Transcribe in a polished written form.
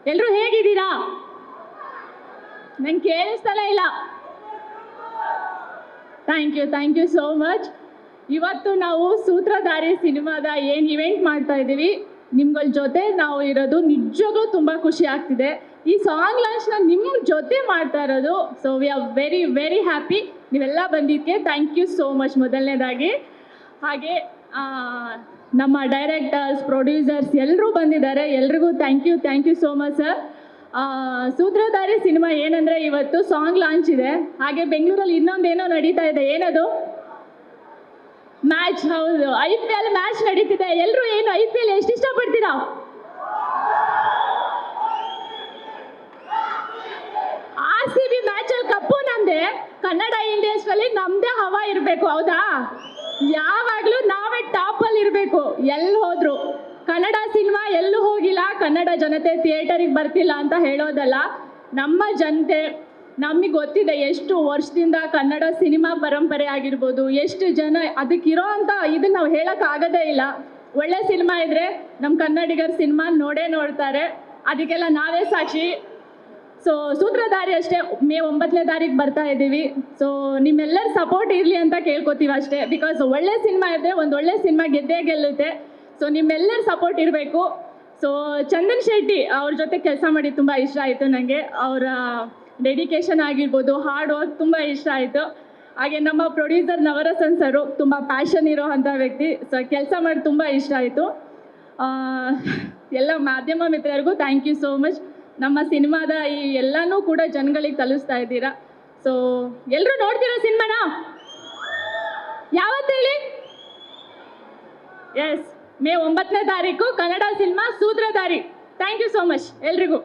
ಎಲ್ಲರೂ ಹೇಗಿದ್ದೀರಾ? ನಂಗೆ ಕೇಳಿಸ್ತಲೇ ಇಲ್ಲ. Thank you so much. ಇವತ್ತು ನಾವು ಸೂತ್ರಧಾರಿ ಸಿನಿಮಾದ ಏನು ಇವೆಂಟ್ ಮಾಡ್ತಾ ಇದ್ದೀವಿ, ನಿಮ್ಗಳ ಜೊತೆ ನಾವು ಇರೋದು ನಿಜವಾಗ್ಲೂ ತುಂಬ ಖುಷಿ ಆಗ್ತಿದೆ. ಈ ಸಾಂಗ್ ಲಾಂಚ್ನ ನಿಮ್ಮ ಜೊತೆ ಮಾಡ್ತಾ ಇರೋದು. So we are very very happy. ನೀವೆಲ್ಲ ಬಂದಿದ್ದಕ್ಕೆ ಥ್ಯಾಂಕ್ ಯು ಸೋ ಮಚ್ ಮೊದಲನೇದಾಗಿ. ಹಾಗೆ ನಮ್ಮ ಡೈರೆಕ್ಟರ್ಸ್, ಪ್ರೊಡ್ಯೂಸರ್ಸ್ ಎಲ್ಲರೂ ಬಂದಿದ್ದಾರೆ. ಎಲ್ರಿಗೂ thank you so much sir. Sutradhari cinema ಏನಂದರೆ ಇವತ್ತು ಸಾಂಗ್ ಲಾಂಚ್ ಇದೆ. ಹಾಗೆ ಬೆಂಗಳೂರಲ್ಲಿ ಇನ್ನೊಂದೇನೋ ನಡೀತಾ ಇದೆ. ಏನದು? ಮ್ಯಾಚ್. ಹೌದು, IPL ಮ್ಯಾಚ್ ನಡೀತಿದೆ. ಎಲ್ಲರೂ ಏನು IPL ಎಷ್ಟು ಇಷ್ಟಪಡ್ತೀರಾ? RCB ಮ್ಯಾಚಲ್ಲಿ ಕಪ್ಪು ನಮ್ದೆ. ಕನ್ನಡ ಇಂಡಸ್ಟ್ರಿಯಲ್ಲಿ ನಮ್ದೇ ಹವಾ ಇರಬೇಕು, ಹೌದಾ? ಯಾವಾಗಲೂ ನಾವೇ ಟಾಪಲ್ಲಿ ಇರಬೇಕು. ಎಲ್ಲಿ ಹೋದ್ರು ಕನ್ನಡ ಸಿನಿಮಾ ಎಲ್ಲೂ ಹೋಗಿಲ್ಲ, ಕನ್ನಡ ಜನತೆ ಥಿಯೇಟರಿಗೆ ಬರ್ತಿಲ್ಲ ಅಂತ ಹೇಳೋದಲ್ಲ. ನಮ್ಮ ಜನತೆ ನಮಗೆ ಗೊತ್ತಿದೆ ಎಷ್ಟು ವರ್ಷದಿಂದ ಕನ್ನಡ ಸಿನಿಮಾ ಪರಂಪರೆ ಆಗಿರ್ಬೋದು, ಎಷ್ಟು ಜನ ಅದಕ್ಕಿರೋ ಅಂತ ಇದನ್ನು ನಾವು ಹೇಳೋಕ್ಕಾಗೋದೇ ಇಲ್ಲ. ಒಳ್ಳೆ ಸಿನಿಮಾ ಇದ್ದರೆ ನಮ್ಮ ಕನ್ನಡಿಗರ ಸಿನಿಮಾ ನೋಡ್ತಾರೆ. ಅದಕ್ಕೆಲ್ಲ ನಾವೇ ಸಾಕ್ಷಿ. ಸೊ ಸೂತ್ರಧಾರಿ ಅಷ್ಟೇ, ಮೇ 9ನೇ ತಾರೀಕು ಬರ್ತಾ ಇದ್ದೀವಿ. ಸೊ ನಿಮ್ಮೆಲ್ಲರ ಸಪೋರ್ಟ್ ಇರಲಿ ಅಂತ ಕೇಳ್ಕೊತೀವಿ ಅಷ್ಟೇ. ಬಿಕಾಸ್ ಒಳ್ಳೆ ಸಿನಿಮಾ ಇದ್ದರೆ ಒಂದು ಒಳ್ಳೆ ಸಿನಿಮಾ ಗೆದ್ದೇ ಗೆಲ್ಲುತ್ತೆ. ಸೊ ನಿಮ್ಮೆಲ್ಲರ ಸಪೋರ್ಟ್ ಇರಬೇಕು. ಸೊ ಚಂದನ್ ಶೆಟ್ಟಿ ಅವ್ರ ಜೊತೆ ಕೆಲಸ ಮಾಡಿ ತುಂಬ ಇಷ್ಟ ಆಯಿತು ನನಗೆ. ಅವರ ಡೆಡಿಕೇಶನ್ ಆಗಿರ್ಬೋದು, ಹಾರ್ಡ್ ವರ್ಕ್ ತುಂಬ ಇಷ್ಟ ಆಯಿತು. ಹಾಗೆ ನಮ್ಮ ಪ್ರೊಡ್ಯೂಸರ್ ನವರಸನ್ ಸರು ತುಂಬ ಪ್ಯಾಷನ್ ಇರೋ ಅಂಥ ವ್ಯಕ್ತಿ. ಸೊ ಕೆಲಸ ಮಾಡಿ ತುಂಬ ಇಷ್ಟ ಆಯಿತು. ಎಲ್ಲ ಮಾಧ್ಯಮ ಮಿತ್ರರಿಗೂ ಥ್ಯಾಂಕ್ ಯು ಸೋ ಮಚ್. ನಮ್ಮ ಸಿನಿಮಾದ ಈ ಎಲ್ಲನೂ ಕೂಡ ಜನಗಳಿಗೆ ತಲುಪಿಸ್ತಾ ಇದ್ದೀರಾ. ಸೊ ಎಲ್ಲರೂ ನೋಡ್ತೀರಾ ಸಿನಿಮಾನ? ಯಾವತ್ತು ಹೇಳಿ? ಎಸ್, ಮೇ 9ನೇ ತಾರೀಕು Kannada cinema Sutradhari. Thank you so much ಎಲ್ರಿಗೂ.